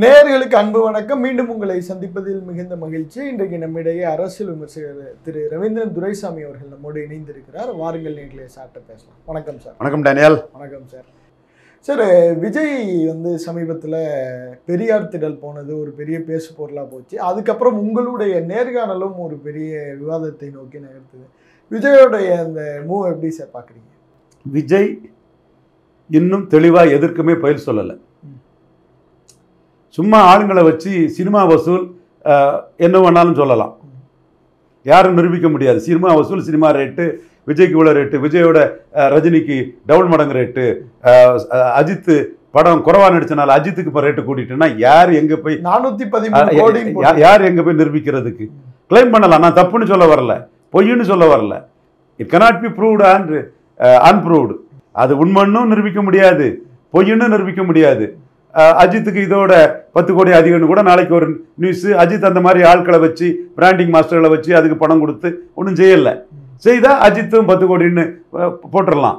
நேயர்களுக்கு அன்பு வணக்கம். மீண்டும் உங்களை சந்திப்பதில் மிகுந்த மகிழ்ச்சி. இன்றைக்கு நம்மிடையே அரசியல் விமர்சகர் திரு ரவீந்திரன் துரைசாமி அவர்கள் நம்மோடு இணைந்திருக்கிறார். வாருங்கள் நேயர்களே, சார்ட்ட பேசலாம். வணக்கம் சார். வணக்கம் டேனியல். வணக்கம் சார். சார், விஜய் சமீபத்தில் பெரியார் திடல் போனது ஒரு பெரிய பேசு பொருளாக போச்சு. அதுக்கப்புறம் உங்களுடைய நேர்காணலும் ஒரு பெரிய விவாதத்தை நோக்கி நகர்த்துது. விஜயோடைய அந்த மூவ் எப்படி சார் பார்க்குறீங்க? விஜய் இன்னும் தெளிவாக எதற்குமே பயில் சொல்லலை. சும்மா ஆளுங்களை வச்சு சினிமா வசூல் என்ன வேணாலும் சொல்லலாம், யாரும் நிரூபிக்க முடியாது. சினிமா வசூல், சினிமா ரேட்டு, விஜய்க்கு இவ்வளோ ரேட்டு, விஜயோட ரஜினிக்கு டபுள் மடங்கு ரேட்டு, அஜித் படம் குறைவாக நடிச்சனால அஜித்துக்கு இப்போ ரேட்டு கூட்டிட்டுன்னா யார் எங்கே போய் 413 கோடி யார் எங்கே போய் நிரூபிக்கிறதுக்கு? கிளைம் பண்ணலாம். நான் தப்புன்னு சொல்ல வரல, பொய்ன்னு சொல்ல வரல. It cannot B proved and அன்ப்ரூவ்டு. அது உண்மைன்னும் நிரூபிக்க முடியாது, பொய்ன்னு நிரூபிக்க முடியாது. அஜித்துக்கு இதோட 10 கோடி அதிகம்னு கூட நாளைக்கு ஒரு நியூஸ். அஜித் அந்த மாதிரி ஆட்களை வச்சு, பிராண்டிங் மாஸ்டர்களை வச்சு அதுக்கு பணம் கொடுத்து ஒன்றும் செய்யலை. செய்தால் அஜித்தும் 10 கோடின்னு போட்டுடலாம்.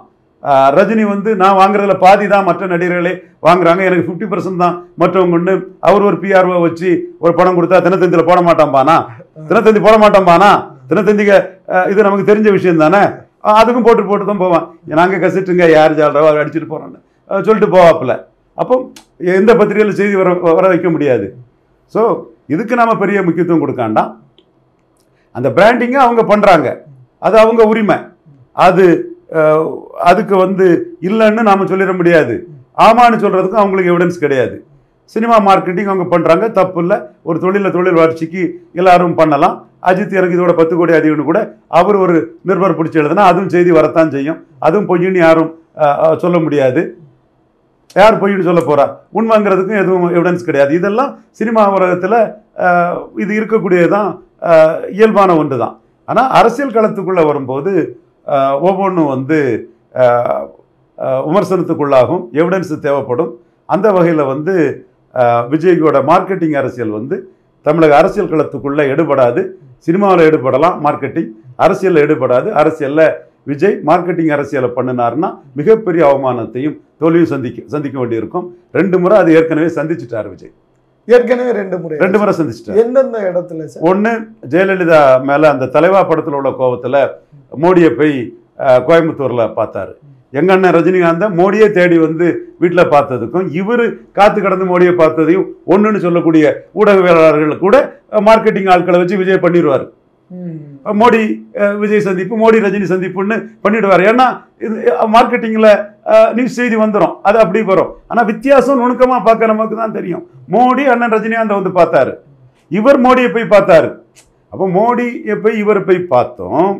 ரஜினி நான் வாங்குறதுல பாதி தான் மற்ற நடிகர்களே வாங்குறாங்க, எனக்கு 50% தான் மற்றவங்க ஒன்று. அவர் ஒரு பிஆர்ஓ வச்சு ஒரு பணம் கொடுத்தா தினத்தந்தியில் போட மாட்டான்பானா? தினத்தந்தி போட மாட்டான்பானா? தினத்தந்திக்கு இது நமக்கு தெரிஞ்ச விஷயம் தானே. அதுக்கும் போட்டு தான் போவான். நாங்கள் கசிட்டுங்க, யார் ஜாலரோ அவர் அடிச்சுட்டு போகிறோன்னு சொல்லிட்டு போவாப்பில். அப்போ எந்த பத்திரிகையில் செய்தி வர வைக்க முடியாது. ஸோ இதுக்கு நாம் பெரிய முக்கியத்துவம் கொடுக்காண்டாம். அந்த பிராண்டிங்கை அவங்க பண்ணுறாங்க, அது அவங்க உரிமை. அதுக்கு இல்லைன்னு நாம் சொல்லிட முடியாது. ஆமான்னு சொல்கிறதுக்கும் அவங்களுக்கு எவிடன்ஸ் கிடையாது. சினிமா மார்க்கெட்டிங் அவங்க பண்ணுறாங்க, தப்பு இல்லை. ஒரு தொழில் வளர்ச்சிக்கு எல்லாரும் பண்ணலாம். அஜித் எனக்கு இதோட 10 கோடி அதிகம்னு கூட அவர் ஒரு நிருபர் பிடிச்சி எழுதுனா அதுவும் செய்தி வரத்தான் செய்யும். அதுவும் பொய்ன்னு யாரும் சொல்ல முடியாது. யார் பொய்ன்னு சொல்ல போகிறா? உண்மைங்கிறதுக்கும் எதுவும் எவிடன்ஸ் கிடையாது. இதெல்லாம் சினிமா உலகத்தில் இது இருக்கக்கூடியதான், இயல்பான ஒன்று தான். ஆனால் அரசியல் களத்துக்குள்ளே வரும்போது ஒவ்வொன்றும் விமர்சனத்துக்குள்ளாகும், எவிடன்ஸு தேவைப்படும். அந்த வகையில் விஜயோட மார்க்கெட்டிங் அரசியல் தமிழக அரசியல் களத்துக்குள்ளே எடுபடாது. சினிமாவில் எடுபடலாம் மார்க்கெட்டிங், அரசியலில் எடுபடாது. அரசியலில் விஜய் மார்க்கெட்டிங் அரசியலை பண்ணினார்னா மிகப்பெரிய அவமானத்தையும் தோல்வியும் சந்திக்க வேண்டியிருக்கும். 2 முறை அது ஏற்கனவே சந்திச்சுட்டார் விஜய். ஏற்கனவே 2 முறை சந்திச்சிட்டார். எந்தெந்த இடத்துல? ஒன்று, ஜெயலலிதா மேலே அந்த தலைவா படத்தில் உள்ள கோபத்தில் மோடியை போய் கோயம்புத்தூரில் பார்த்தாரு. எங்கள் அண்ணன் ரஜினிகாந்தை மோடியை தேடி வீட்டில் பார்த்ததுக்கும் இவர் காத்து கடந்து மோடியை பார்த்ததையும் ஒன்றுன்னு சொல்லக்கூடிய ஊடகவியலாளர்கள் கூட மார்க்கெட்டிங் ஆட்களை வச்சு விஜய் பண்ணிடுவார். மோடி விஜய் சந்திப்பு, மோடி ரஜினி சந்திப்புன்னு பண்ணிடுவார். ஏன்னா இது மார்க்கெட்டிங்கில் நியூஸ் செய்தி வந்துடும், அது அப்படி வரும். ஆனால் வித்தியாசம் நுணுக்கமாக பார்க்க நமக்கு தான் தெரியும். மோடி அண்ணன் ரஜினிகாந்தை பார்த்தாரு, இவர் மோடியை போய் பார்த்தாரு. அப்போ மோடியை போய் இவரை போய் பார்த்தோம்.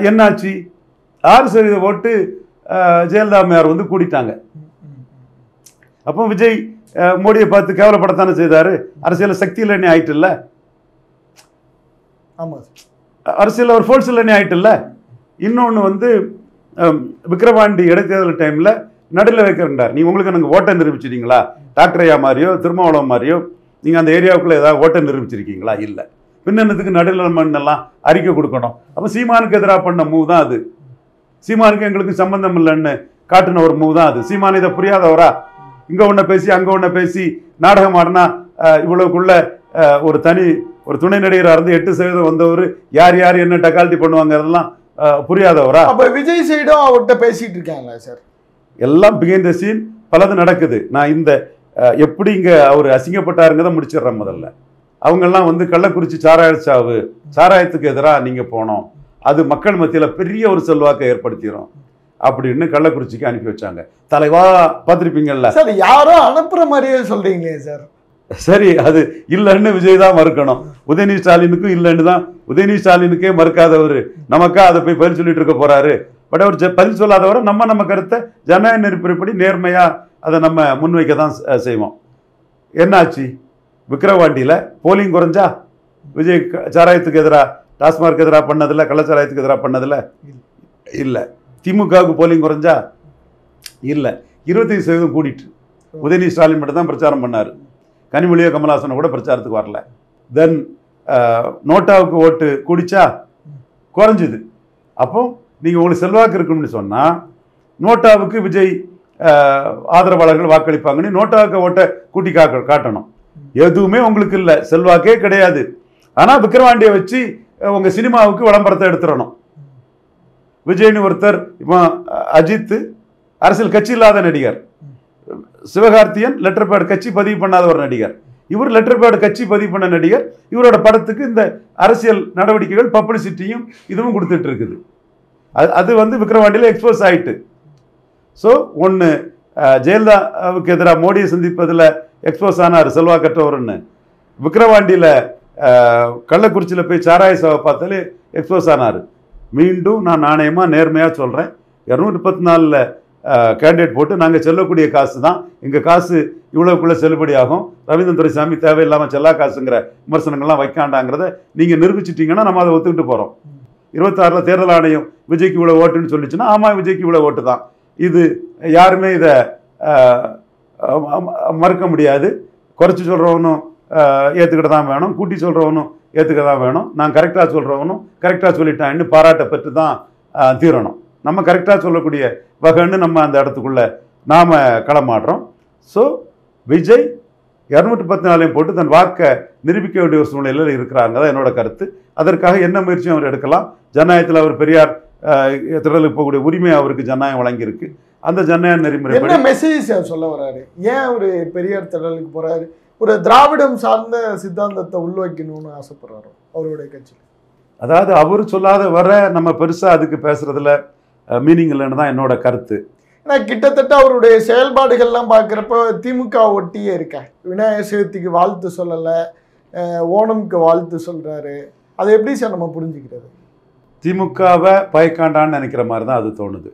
என்னாச்சு? 6% ஓட்டு ஜெயலலிதா அம்மையார் கூட்டிட்டாங்க. அப்போ விஜய் மோடியை பார்த்து கேவலப்படத்தானே செய்தார். அரசியல் சக்தி இல்லைன்னு ஆயிட்டு இல்லை, அரசியல் ஒரு ஃபோர்ஸ் இல்லைன்னு ஆயிட்டு இல்லை. இன்னொன்று விக்கிரவாண்டி இடைத்தேர்தல் டைமில் நடுவில் வைக்கிறார். நீங்கள் உங்களுக்கு எனக்கு ஓட்டை நிரூபிச்சிட்டீங்களா? டாக்டர் ஐயா மாதிரியோ திருமாவளவன் மாதிரியோ நீங்கள் அந்த ஏரியாவுக்குள்ளே ஏதாவது ஓட்டை நிரூபிச்சிருக்கீங்களா? இல்லை. பின்னத்துக்கு நடுவில் மண்ணெல்லாம் அறிக்கை கொடுக்கணும். அப்போ சீமானுக்கு எதிராக பண்ண மூவ் தான் அது. சீமானுக்கு எங்களுக்கு சம்பந்தம் இல்லைன்னு காட்டின ஒரு மூவ் தான் அது. சீமான் இதை புரியாதவரா? இங்கே ஒன்றை பேசி அங்கே ஒன்றை பேசி நாடகம் ஆடினா இவ்வளவுக்குள்ள ஒரு துணை நடிகராக இருந்து 8% வந்தவர் யார் யார் என்ன டக்கால்ட்டி பண்ணுவாங்க அதெல்லாம் புரியாதவரா? அப்போ விஜய் சைடும் அவர்கிட்ட பேசிட்டு இருக்காங்களா சார்? எல்லாம் பிகைண்ட் த சீன் பலது நடக்குது. நான் இந்த எப்படி இங்கே அவர் அசிங்கப்பட்டாருங்க தான் முடிச்சிடுறேன். முதல்ல அவங்கெல்லாம் கள்ளக்குறிச்சி சாராயச்சாவு, சாராயத்துக்கு எதிராக நீங்கள் போனோம், அது மக்கள் மத்தியில் பெரிய ஒரு செல்வாக்கை ஏற்படுத்திடும் அப்படின்னு கள்ளக்குறிச்சிக்கு அனுப்பி வச்சாங்க. தலைவா பார்த்துருப்பீங்கல்ல சார். யாரோ அனுப்புற மாதிரியே சொல்றீங்களே சார். சரி, அது இல்லைன்னு விஜய் தான் மறுக்கணும். உதயநிதி ஸ்டாலினுக்கும் இல்லைன்னு தான். உதயநிதி ஸ்டாலினுக்கே மறுக்காதவர் நமக்கா அதை போய் பதில் சொல்லிட்டு இருக்க போறாரு. பட் அவர் பதில் சொல்லாதவரை நம்ம கருத்தை ஜனநாயக நெறிப்படி நேர்மையாக அதை நம்ம முன்வைக்க தான் செய்வோம். என்னாச்சு? விக்கிரவாண்டியில் போலிங் குறைஞ்சா? விஜய் சாராயத்துக்கு எதிராக, டாஸ்மார்க்கு எதிராக பண்ணதில்லை, கள்ளச்சாராயத்துக்கு எதிராக பண்ணதில்லை, இல்லை. திமுகவுக்கு போலிங் குறைஞ்சா? இல்லை. 25% கூடிட்டு உதயநிதி ஸ்டாலின் மட்டும் தான் பிரச்சாரம் பண்ணார். கனிமொழியோ கமல்ஹாசனை கூட பிரச்சாரத்துக்கு வரல. தென் நோட்டாவுக்கு ஓட்டு கூடிச்சா? குறைஞ்சிது. அப்போ நீங்கள் உங்களுக்கு செல்வாக்கு இருக்குன்னு சொன்னால் நோட்டாவுக்கு விஜய் ஆதரவாளர்கள் வாக்களிப்பாங்கன்னு நோட்டாக்க ஓட்டை கூட்டி காட்டணும். எதுவுமே உங்களுக்கு இல்லை, செல்வாக்கே கிடையாது. ஆனால் விக்கிரவாண்டியை வச்சு உங்கள் சினிமாவுக்கு விளம்பரத்தை எடுத்துடணும். விஜய்னு ஒருத்தர், இப்போ அஜித் அரசியல் கட்சி இல்லாத நடிகர், சிவகார்த்தியன் லெட்டர் பேட் கட்சி பதிவு பண்ணாத ஒரு நடிகர், இவர் லெட்டர் பேட் கட்சி பதிவு பண்ண நடிகர். இவரோட படத்துக்கு இந்த அரசியல் நடவடிக்கைகள் பப்ளிசிட்டியும் இதுவும் கொடுத்துட்டு இருக்குது. அது வந்து விக்கிரவாண்டியில் எக்ஸ்போஸ் ஆயிட்டு. ஸோ ஒன்று ஜெயலலிதாவுக்கு எதிராக மோடியை சந்திப்பதில் எக்ஸ்போஸ் ஆனார் செல்வாக்கற்றவர்னு, விக்கிரவாண்டியில் கள்ளக்குறிச்சியில் போய் சாராய சபை பார்த்தாலே எக்ஸ்போஸ் ஆனார். மீண்டும் நான் நாணயமாக நேர்மையாக சொல்கிறேன், 234 கேண்டிடேட் போட்டு நாங்கள் செல்லக்கூடிய காசு தான், எங்கள் காசு இவ்வளோக்குள்ளே செல்லுபடி ஆகும், ரவீந்திரன் துரைசாமி தேவையில்லாமல் செல்லா காசுங்கிற விமர்சனங்கள்லாம் வைக்காண்டாங்கிறத நீங்கள் நிரூபிச்சிட்டிங்கன்னா நம்ம அதை ஒத்துக்கிட்டு போகிறோம். 26 தேர்தல் ஆணையம் விஜய்க்கு இவ்வளோ ஓட்டுன்னு சொல்லிச்சுன்னா ஆமாம் விஜய்க்கு இவ்வளோ ஓட்டு தான். இது யாருமே இதை மறுக்க முடியாது. குறைச்சி சொல்கிறவனும் ஏற்றுக்கிட்ட தான் வேணும், கூட்டி சொல்கிறவனும் ஏற்றுக்க தான் வேணும். நான் கரெக்டாக சொல்கிறவனும் கரெக்டாக சொல்லிட்டான்னு பாராட்ட பெற்று தான் தீரணும். நம்ம கரெக்டாக சொல்லக்கூடிய வகைன்னு நம்ம அந்த இடத்துக்குள்ளே நாம் களமாடுறோம். ஸோ விஜய் 214 போட்டு தன் வாக்கை நிரூபிக்க வேண்டிய ஒரு சூழ்நிலையில் இருக்கிறாங்க தான் என்னோட கருத்து. அதற்காக என்ன முயற்சியும் அவர் எடுக்கலாம். ஜனநாயகத்தில் அவர் பெரியார் திடலுக்கு போகக்கூடிய உரிமை அவருக்கு ஜனநாயகம் வழங்கியிருக்கு. அந்த ஜனநாயக நெறிமுறை என்ன மெசேஜ் சொல்ல வர்றாரு? ஏன் அவர் பெரியார் திடலுக்கு போறாரு? ஒரு திராவிடம் சார்ந்த சித்தாந்தத்தை உள்வைக்கணும்னு ஆசைப்படுறாரு அவருடைய கட்சியில். அதாவது அவர் சொல்லாத வர நம்ம பெருசாக அதுக்கு பேசுறதுல மீனிங் இல்லைன்னு தான் என்னோட கருத்து. ஏன்னா கிட்டத்தட்ட அவருடைய செயல்பாடுகள்லாம் பார்க்குறப்ப திமுக ஒட்டியே இருக்க. விநாயகர் சதுர்த்திக்கு வாழ்த்து சொல்லலை, ஓணம்க்கு வாழ்த்து சொல்கிறாரு. அதை எப்படி சார் நம்ம புரிஞ்சுக்கிறது? திமுகவை பயக்காண்டான்னு நினைக்கிற மாதிரி தான் அது தோணுது.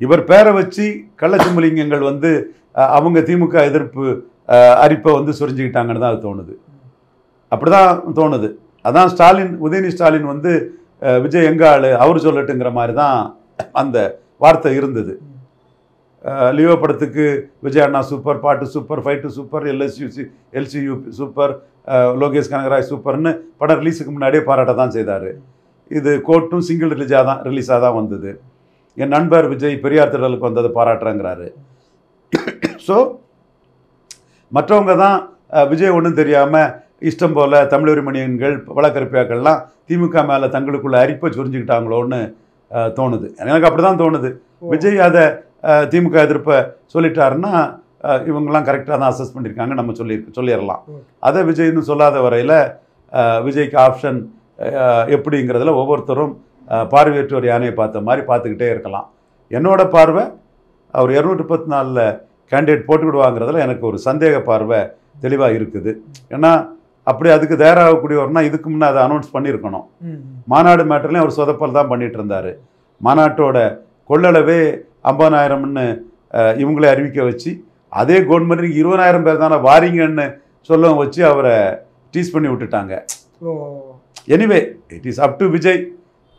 இவர் பேரை வச்சு கள்ளச்சம்பளிங்கங்கள் வந்து அவங்க திமுக எதிர்ப்பு அரிப்பை வந்து சொரிஞ்சுக்கிட்டாங்கன்னு தான் அது தோணுது. அப்படி தான் தோணுது. அதான் ஸ்டாலின், உதயநிதி ஸ்டாலின் வந்து விஜய் எங்க ஆளு அவர் சொல்லட்டுங்கிற மாதிரி தான் அந்த வார்த்தை இருந்தது. லியோ படத்துக்கு விஜய் அண்ணா சூப்பர், பாட்டு super, fight super, LCU super, Lokesh Kanagaraj சூப்பர்னு படம் ரிலீஸுக்கு முன்னாடியே பாராட்ட தான் செய்தார். இது கோர்ட்டும் சிங்கிள் ரிலீஸாக தான் வந்தது. என் நண்பர் விஜய் பெரியார் திடலுக்கு வந்ததை பாராட்டுறேங்கிறாரு. ஸோ மற்றவங்க தான் விஜய் ஒன்றும் தெரியாமல் இஷ்டம் போல் தமிழ் மணியன்கள் வழக்கறிப்பியாக்கள்லாம் திமுக மேலே தங்களுக்குள்ள அரிப்பை சொரிஞ்சுக்கிட்டாங்களோன்னு தோணுது. எனக்கு அப்படி தான் தோணுது. விஜய் அதை திமுக எதிர்ப்பை சொல்லிட்டாருன்னா இவங்கெல்லாம் கரெக்டாக தான் அசஸ் பண்ணியிருக்காங்க நம்ம சொல்லிடலாம். அதை விஜய்னு சொல்லாத வரையில் விஜய்க்கு ஆப்ஷன் எப்படிங்கிறதுல ஒவ்வொருத்தரும் பார்வையற்றோர் யானையை பார்த்த மாதிரி பார்த்துக்கிட்டே இருக்கலாம். என்னோட பார்வை அவர் 214 கேண்டிடேட் போட்டுக்கிடுவாங்கிறதுல எனக்கு ஒரு சந்தேக பார்வை தெளிவாக இருக்குது. ஏன்னா அப்படி அதுக்கு தயாராகக்கூடியவர்னா இதுக்கு முன்னே அதை அனௌன்ஸ் பண்ணியிருக்கணும். மாநாடு மேட்டர்லையும் அவர் சொதப்பல் தான் பண்ணிட்டு இருந்தார். மாநாட்டோட கொள்ளளவே 50,000ன்னு இவங்களே அறிவிக்க வச்சு அதே கவர்மெண்ட் 20,000 பேர் தானே வாரிங்கன்னு சொல்ல வச்சு அவரை டீஸ் பண்ணி விட்டுட்டாங்க. Anyway it is up to Vijay.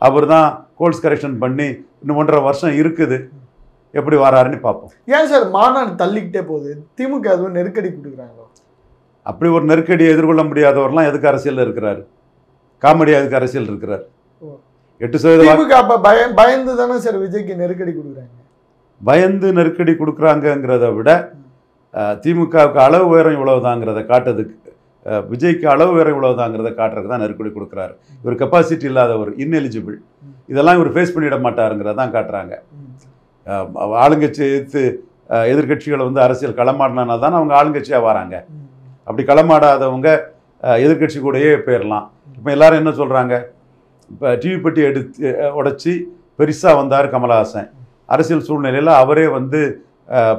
அவர் தான் கோர்ஸ் கரெக்ஷன் பண்ணி இன்னும் 1.5 வருஷம் இருக்குது, எப்படி வராருன்னு பார்ப்போம். ஏன் சார் மாநாடு தள்ளிக்கிட்டே போகுது? திமுக அதுவும் நெருக்கடி கொடுக்குறாங்களோ? அப்படி ஒரு நெருக்கடியை எதிர்கொள்ள முடியாதவர்லாம் எதுக்கு அரசியலில் இருக்கிறாரு? காமெடியாக எதுக்கு அரசியல் இருக்கிறார்? 8% திமுக அப்போ பயந்து தானே சார் விஜய்க்கு நெருக்கடி கொடுக்குறாங்க. பயந்து நெருக்கடி கொடுக்குறாங்கங்கிறத விட திமுகவுக்கு அளவு உயரம் இவ்வளவுதாங்கிறத காட்டுறதுக்கு, விஜய்க்கு அளவு உயரம் இவ்வளவுதாங்கிறத காட்டுறதுக்கு தான் நெருக்கடி கொடுக்குறாரு. இவர் கெப்பாசிட்டி இல்லாதவர், இன்எலிஜிபிள், இதெல்லாம் இவர் ஃபேஸ் பண்ணிட மாட்டாருங்கிறதான் காட்டுறாங்க. ஆளுங்கட்சி எதிர்கட்சிகளை வந்து அரசியல் களமாடினா தான் அவங்க ஆளுங்கட்சியாக வராங்க. அப்படி களமாடாதவங்க எதிர்கட்சி கூடயே போயிடலாம். இப்போ எல்லாரும் என்ன சொல்கிறாங்க, இப்போ டிவி பெட்டி எடுத்து உடைச்சி பெருசாக வந்தார் கமலஹாசன். அரசியல் சூழ்நிலையில் அவரே வந்து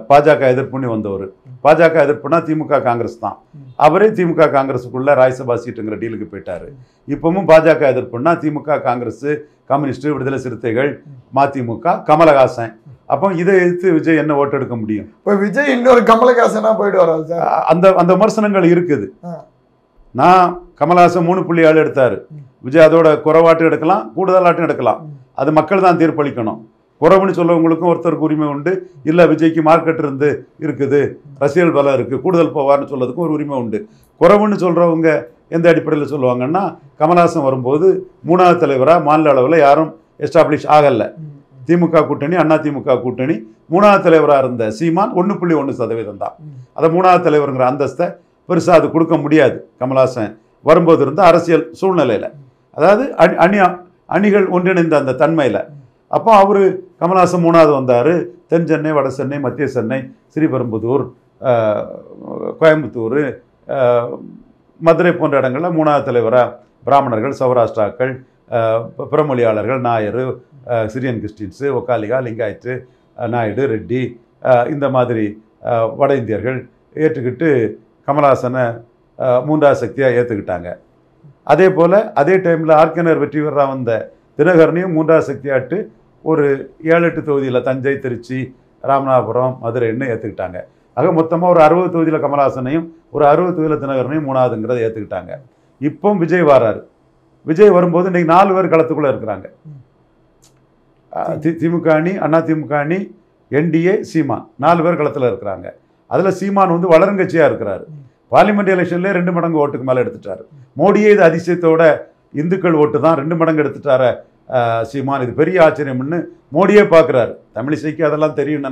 பாஜக எதிர்ப்புன்னு வந்தவர். பாஜக எதிர்ப்புனா திமுக காங்கிரஸ் தான். அவரே திமுக காங்கிரஸுக்குள்ள ராஜ்யசபா சீட்டுங்கிற டீலுக்கு போயிட்டாரு. இப்பவும் பாஜக எதிர்ப்புனா திமுக காங்கிரஸ், கம்யூனிஸ்ட், விடுதலை சிறுத்தைகள், மதிமுக, கமலஹாசன். அப்போ இதை எதிர்த்து விஜய் என்ன ஓட்டு எடுக்க முடியும்? இப்போ விஜய் இன்னொரு கமலஹாசனா போயிட்டு வராது சார். அந்த விமர்சனங்கள் இருக்குது. நான் கமலஹாசன் 3.7 எடுத்தாரு, விஜய் அதோட குறைவாட்டும் எடுக்கலாம், கூடுதலாட்டும் எடுக்கலாம். அது மக்கள் தான் தீர்ப்பளிக்கணும். குறைவுன்னு சொல்லவங்களுக்கும் ஒருத்தருக்கு உரிமை உண்டு. இல்லை விஜய்க்கு மார்க்கெட் இருந்து இருக்குது, ரசிகல் பலம் இருக்குது, கூடுதல் போவார்னு சொல்றதுக்கும் ஒரு உரிமை உண்டு. குறைவுன்னு சொல்கிறவங்க எந்த அடிப்படையில் சொல்லுவாங்கன்னா, கமலஹாசன் வரும்போது 3வது தலைவராக மாநில அளவில் யாரும் எஸ்டாப்ளிஷ் ஆகலை. திமுக கூட்டணி, அதிமுக கூட்டணி. 3வது தலைவராக இருந்த சீமான் 1.1% தான். அதை 3வது தலைவருங்கிற அந்தஸ்தை பெருசாக அது கொடுக்க முடியாது கமலஹாசன் வரும்போது இருந்த அரசியல் சூழ்நிலையில், அதாவது அணிகள் ஒன்றிணைந்த அந்த தன்மையில். அப்போ அவர் கமலஹாசன் 3வது வந்தார். தென் சென்னை, வட சென்னை, மத்திய சென்னை, ஸ்ரீபெரும்புதூர், கோயம்புத்தூர், மதுரை போன்ற இடங்களில் 3வது தலைவராக பிராமணர்கள், சௌராஷ்டிராக்கள், பிறமொழியாளர்கள், நாயர், சிரியன் கிறிஸ்டின்ஸு, ஒக்காலிகா, லிங்காயத்து, நாயுடு, ரெட்டி, இந்த மாதிரி வட இந்தியர்கள் ஏற்றுக்கிட்டு கமலஹாசனை 3வது சக்தியாக ஏற்றுக்கிட்டாங்க. அதே போல் அதே டைமில் ஆர்கேனர் வெற்றி பெறா வந்த தினகரனையும் 3வது சக்தியாட்டு ஒரு 7-8 தொகுதியில் தஞ்சை, திருச்சி, ராமநாதபுரம், மதுரைன்னு ஏற்றுக்கிட்டாங்க. ஆக மொத்தமாக ஒரு 60 தொகுதியில் கமலஹாசனையும் ஒரு 60 தொகுதியில் தினகரனையும் 3வதுங்கிறத ஏற்றுக்கிட்டாங்க. இப்போ விஜய் வராரு. விஜய் வரும்போது இன்றைக்கி 4 பேர் களத்துக்குள்ளே இருக்கிறாங்க. திமுக அணி, அதிமுக அணி, என்டிஏ, சீமான் 4 பேர் களத்தில் இருக்கிறாங்க. அதில் சீமான் வந்து வளருங்கட்சியாக இருக்கிறாரு. பார்லிமெண்ட் எலெக்ஷன்லேயே 2 மடங்கு ஓட்டுக்கு மேலே எடுத்துட்டாரு. மோடியே இது அதிசயத்தோட இந்துக்கள் ஓட்டு தான் 2 மடங்கு எடுத்துட்டார சீமான். இது பெரிய ஆச்சரியம்னு மோடியே பார்க்குறாரு. தமிழிசைக்கு அதெல்லாம் தெரியும்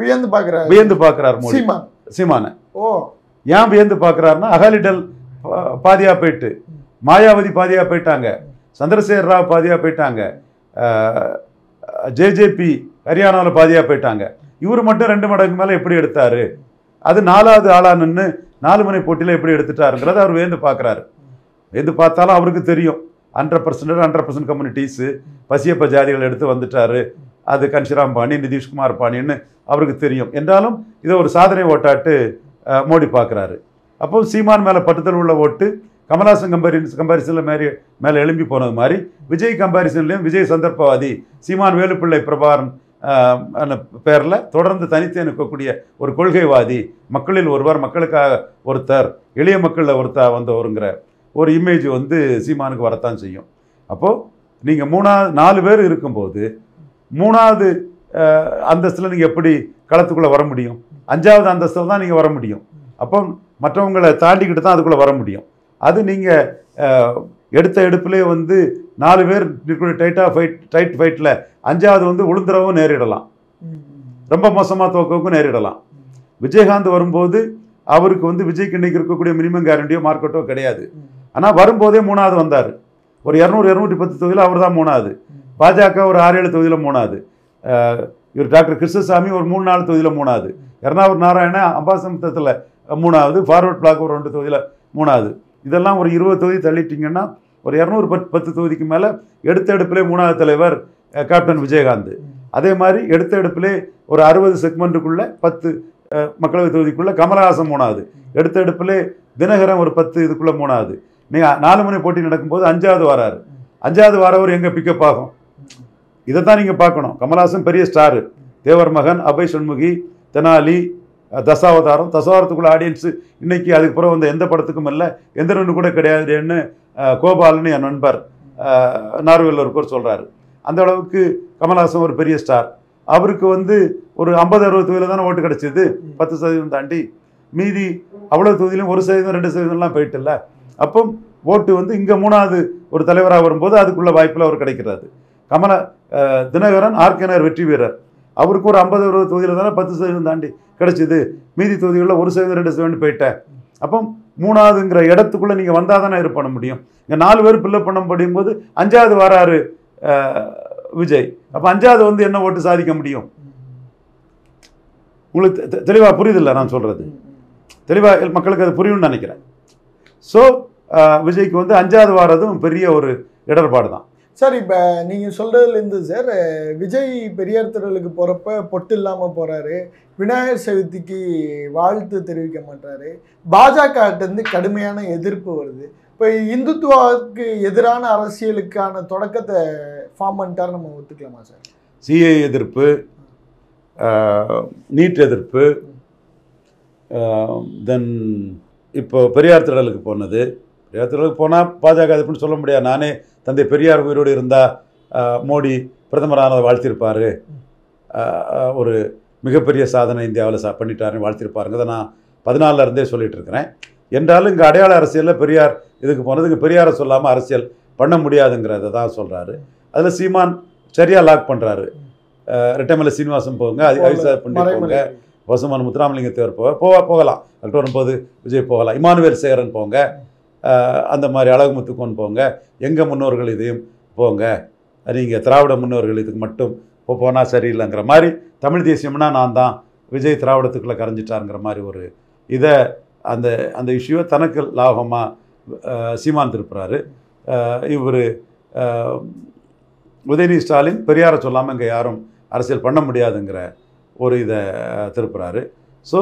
வியந்து பார்க்குறாரு மோடி சீமானை. ஏன் வியந்து பார்க்குறாருன்னா, அகாலிடல் பாதியாக போயிட்டு, மாயாவதி பாதியாக போயிட்டாங்க, சந்திரசேகர் ராவ் பாதியாக போயிட்டாங்க, ஜேஜேபி ஹரியானாவில் பாதியாக போயிட்டாங்க. இவர் மட்டும் 2 மடங்கு மேலே எப்படி எடுத்தார்? அது 4வது ஆளாக நின்று 4 முனை போட்டியில் எப்படி எடுத்துட்டாருங்கிறத அவர் வேந்து பார்க்குறாரு. வேந்து பார்த்தாலும் அவருக்கு தெரியும் 100% கம்யூனிட்டிஸு, பசியப்ப ஜாதிகள் எடுத்து வந்துட்டார். அது கன்ஷிராம் பாணி, நிதிஷ்குமார் பாணின்னு அவருக்கு தெரியும். என்றாலும் இதை ஒரு சாதனை ஓட்டாட்டு மோடி பார்க்குறாரு. அப்போ சீமான் மேலே பட்டுதல் உள்ள ஓட்டு கமலஹாசன் கம்பாரிசனில் மேலே எழும்பி போனது மாதிரி விஜய் கம்பாரிசன்லேயும் விஜய் சந்தர்ப்பவாதி, சீமான் வேலுப்பிள்ளை பிரபாரன் பேரில் தொடர்ந்து தனித்து நிற்கக்கூடிய ஒரு கொள்கைவாதி, மக்களில் ஒருவர், மக்களுக்காக ஒருத்தர், எளிய மக்களில் ஒருத்தர் வந்தவருங்கிற ஒரு இமேஜ் வந்து சீமானுக்கு வரத்தான் செய்யும். அப்போது நீங்கள் 4 பேர் இருக்கும்போது 3வது அந்தஸ்தில் நீங்கள் எப்படி களத்துக்குள்ளே வர முடியும்? 5வது அந்தஸ்தில் தான் நீங்கள் வர முடியும். அப்போ மற்றவங்களை தாண்டிக்கிட்டு தான் அதுக்குள்ளே வர முடியும். அது நீங்கள் எடுத்த எடுப்பிலே வந்து 4 பேர் டைட் ஃபைட்டில் 5வது வந்து உளுந்துறவும் நேரிடலாம், ரொம்ப மோசமாக தோக்கவுக்கும் நேரிடலாம். விஜயகாந்த் வரும்போது அவருக்கு வந்து விஜய்க்கு இன்றைக்கி இருக்கக்கூடிய மினிமம் கேரண்டியோ மார்க்கெட்டோ கிடையாது. ஆனால் வரும்போதே 3வது வந்தார். ஒரு 200-210 தொகுதியில் அவர் தான் 3வது. பாஜக ஒரு 6-7 தொகுதியில் 3வது. இவர் டாக்டர் கிருஷ்ணசாமி ஒரு 3-4 தொகுதியில் 3வது. எர்ணாவூர் நாராயண அம்பாசமுத்திரத்தில் 3வது. ஃபார்வர்ட் பிளாக் ஒரு 2 தொகுதியில் 3வது. இதெல்லாம் ஒரு 20 தொகுதி தள்ளிட்டிங்கன்னா ஒரு 210 தொகுதிக்கு மேலே எடுத்த எடுப்பிலே 3வது தலைவர் கேப்டன் விஜயகாந்த். அதே மாதிரி எடுத்த எடுப்பிலே ஒரு 60 செக்மெண்ட்டுக்குள்ளே 10 மக்களவை தொகுதிக்குள்ளே கமலஹாசன் 3வது. எடுத்த எடுப்பிலே தினகரன் ஒரு 10 இதுக்குள்ளே 3வது. நீங்கள் 4 முனை போட்டி நடக்கும்போது 5வது வராரு. 5வது வரவர் எங்கே பிக்கப் ஆகும்? இதை தான் நீங்கள் பார்க்கணும். கமலஹாசன் பெரிய ஸ்டாரு, தேவர் மகன், அபய் சண்முகி, தெனாலி, தசாவதாரத்துக்குள்ள ஆடியன்ஸு இன்னைக்கு அதுக்கப்புறம் வந்து எந்த படத்துக்கும் இல்லை, எந்திரனு கூட கிடையாதுன்னு கோபால்னு என் நண்பர் நார்வேல் ஒருவர் சொல்கிறாரு. அந்த அளவுக்கு கமலஹாசன் ஒரு பெரிய ஸ்டார். அவருக்கு வந்து ஒரு 50-60 தொகுதியில் தானே ஓட்டு கிடச்சிது, 10% தாண்டி. மீதி அவ்வளோ தொகுதியிலும் 1%, 2%லாம் போயிட்டு இல்லை. அப்போ ஓட்டு வந்து இங்கே 3வது ஒரு தலைவராக வரும்போது அதுக்குள்ள வாய்ப்பில் அவர் கிடைக்கிறாரு. தினகரன் ஆர்கேனர் வெற்றி வீரர், அவருக்கு ஒரு 50-60 தொகுதியில் தானே 10% தாண்டி கிடச்சிது. மீதி தொகுதிகளில் 1%, 2% போயிட்டேன். அப்போ 3வதுங்கிற இடத்துக்குள்ளே நீங்கள் வந்தால் தானே இது பண்ண முடியும். இங்கே 4 பேர் பில்லப் பண்ண முடியும் போது 5வது வராரு விஜய். அப்போ 5வது வந்து என்ன ஓட்டு சாதிக்க முடியும்? உங்களுக்கு தெளிவாக புரியுதில்லை நான் சொல்கிறது? தெளிவாக மக்களுக்கு அது புரியும்னு நினைக்கிறேன். ஸோ விஜய்க்கு வந்து 5வது வாரதும் பெரிய ஒரு இடர்பாடு தான். சார், இப்போ நீங்கள் சொல்கிறதுலேருந்து சார், விஜய் பெரியார் திடலுக்கு போகிறப்ப பொட்டு இல்லாமல் போகிறாரு, விநாயகர் சதுர்த்திக்கு வாழ்த்து தெரிவிக்க மாட்டாரு, பாஜகட்டேருந்து கடுமையான எதிர்ப்பு வருது. இப்போ இந்துத்துவாவுக்கு எதிரான அரசியலுக்கான தொடக்கத்தை ஃபார்ம் பண்ணிட்டார், நம்ம ஒத்துக்கலாமா சார்? சிஏ எதிர்ப்பு, நீட் எதிர்ப்பு, தென் இப்போ பெரியார் திடலுக்கு போனது. பெரியார் திடலுக்கு போனால் பாஜக எதிர்ப்புன்னு சொல்ல முடியாது. நானே தந்தை பெரியார் உயிரோடு இருந்தால் மோடி பிரதமரானதை வாழ்த்திருப்பார், ஒரு மிகப்பெரிய சாதனை இந்தியாவில் பண்ணிட்டாருன்னு வாழ்த்திருப்பாருங்கிறத நான் 14 இருந்தே சொல்லிகிட்டு இருக்கிறேன். என்றாலும் இங்கே அடையாள அரசியலில் பெரியார் இதுக்கு போனது, இங்கே பெரியாரை சொல்லாமல் அரசியல் பண்ண முடியாதுங்கிறத தான் சொல்கிறாரு. அதில் சீமான் சரியா லாக் பண்றாரு. ரெட்டமலை சீனிவாசன் போங்க, ஐசார் பண்ணி போங்க, வசுமன் முத்துராமலிங்க தேவர் போகலாம். அக்டோபர் 9 விஜய் போகலாம். இமானுவேல் சேகரன் போங்க, அந்த மாதிரி அழகுமுத்துக்கோன் போங்க, எங்கள் முன்னோர்கள் இதையும் போங்க, நீங்கள் திராவிட முன்னோர்கள் இதுக்கு மட்டும் போனால் சரியில்லைங்கிற மாதிரி தமிழ் தேசியம்னா நான் தான், விஜய் திராவிடத்துக்குள்ளே கரைஞ்சிட்டாருங்கிற மாதிரி ஒரு இதை அந்த இஷ்யூவை தனக்கு லாபமாக சீமான் திருப்புறாரு. இவர் உதயநிதி ஸ்டாலின் பெரியாரை சொல்லாமல் இங்கே யாரும் அரசியல் பண்ண முடியாதுங்கிற ஒரு இதை திருப்புறாரு. ஸோ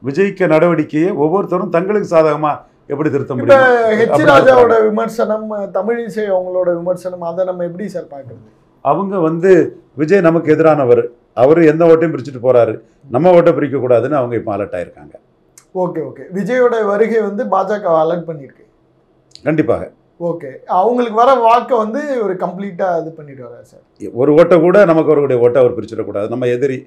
விஜய்க்கு நடவடிக்கையை ஒவ்வொருத்தரும் தங்களுக்கு சாதகமாக எப்படி திருத்த முடியும்? ஹெச் ராஜாவோட விமர்சனம், தமிழிசை அவங்களோட விமர்சனம், அதை நம்ம எப்படி சார் பார்க்குறது? அவங்க விஜய் நமக்கு எதிரானவர், அவர் எந்த ஓட்டையும் பிரிச்சுட்டு போறாரு, நம்ம ஓட்டை பிரிக்கக்கூடாதுன்னு அவங்க இப்போ அலர்ட் ஆயிருக்காங்க. Okay okay. விஜயோட வருகை பாஜக அலர்ட் பண்ணியிருக்கு. கண்டிப்பாக. ஓகே. அவங்களுக்கு வர வாக்கை ஒரு கம்ப்ளீட்டாக இது பண்ணிடுவாரா சார்? ஒரு ஓட்டை கூட நமக்கு அவருடைய ஓட்டை அவர் பிரிச்சிடக்கூடாது. நம்ம எதிரி,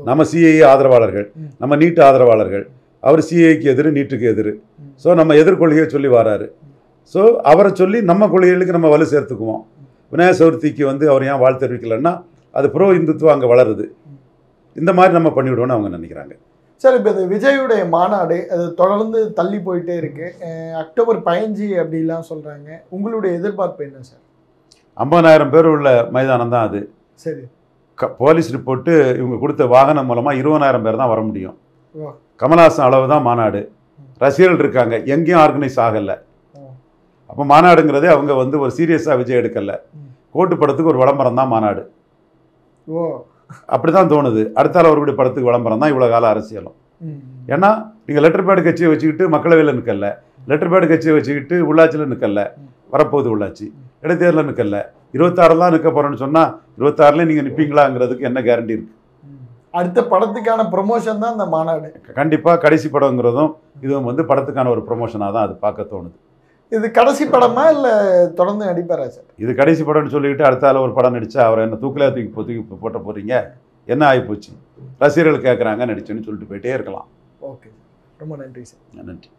நம்ம சிஐஏ ஆதரவாளர்கள், நம்ம நீட்டு ஆதரவாளர்கள், அவர் சிஐக்கு எதிர், நீட்டுக்கு எதிர். ஸோ நம்ம எதிர்கொள்கையை சொல்லி வராரு. ஸோ அவரை சொல்லி நம்ம கொள்கைகளுக்கு நம்ம வலு சேர்த்துக்குவோம். விநாயகர் சதுர்த்திக்கு அவர் ஏன் வாழ்த்து தெரிவிக்கலைன்னா அது ப்ரோ இந்துத்துவம் அங்கே வளருது. இந்த மாதிரி நம்ம பண்ணிவிடுவோம்னு அவங்க நினைக்கிறாங்க. சார், இப்போ இது விஜயுடைய மாநாடு அது தொடர்ந்து தள்ளி போயிட்டே இருக்கு. அக்டோபர் 15 அப்படிலாம் சொல்கிறாங்க. உங்களுடைய எதிர்பார்ப்பு என்ன சார்? 50,000 பேர் உள்ள மைதானம் தான் அது. சரி. போலீஸ் ரிப்போர்ட்டு இவங்க கொடுத்த வாகனம் மூலமாக 20,000 பேர் தான் வர முடியும். கமல்ஹாசன் அளவு தான் மாநாடு. ரசிகர்கள் இருக்காங்க, எங்கேயும் ஆர்கனைஸ் ஆகலை. அப்போ மாநாடுங்கிறதே அவங்க ஒரு சீரியஸாக விஜய் எடுக்கலை. கோட்டு படத்துக்கு ஒரு விளம்பரம் தான் மாநாடு. அப்படி தான் தோணுது. அடுத்தால அவர்களுடைய படத்துக்கு விளம்பரம் தான் இவ்வளோ கால அரசியலும். ஏன்னா நீங்கள் லெட்டர் பேடு கட்சியை வச்சுக்கிட்டு மக்களவையில் நிற்கல, லெட்டர் பேடு கட்சியை வச்சுக்கிட்டு உள்ளாட்சியில் நிற்கல, வரப்போகுது உள்ளாட்சி, இடைத்தேர்தலில் நிற்கல, 26 தான் நிற்க போகிறேன்னு சொன்னால் 26ல நீங்கள் நிற்பீங்களாங்கிறதுக்கு என்ன கேரண்டி இருக்குது? அடுத்த படத்துக்கான ப்ரொமோஷன் தான் இந்த மாநாடு. கண்டிப்பாக கடைசி படங்கிறதும் இதுவும் படத்துக்கான ஒரு ப்ரொமோஷனாக தான் அது பார்க்க தோணுது. இது கடைசி படமா இல்லை தொடர்ந்து நடிப்பாரா சார்? இது கடைசி படம்னு சொல்லிக்கிட்டு அடுத்தால ஒரு படம் நடித்தா அவரை என்ன தூக்கில தூக்கி போட்ட போகிறீங்க, என்ன ஆகிப்போச்சு, ரசிகர்கள் கேட்குறாங்க நடிச்சுன்னு சொல்லிட்டு போயிட்டே இருக்கலாம். ஓகே, ரொம்ப நன்றி சார். நன்றி.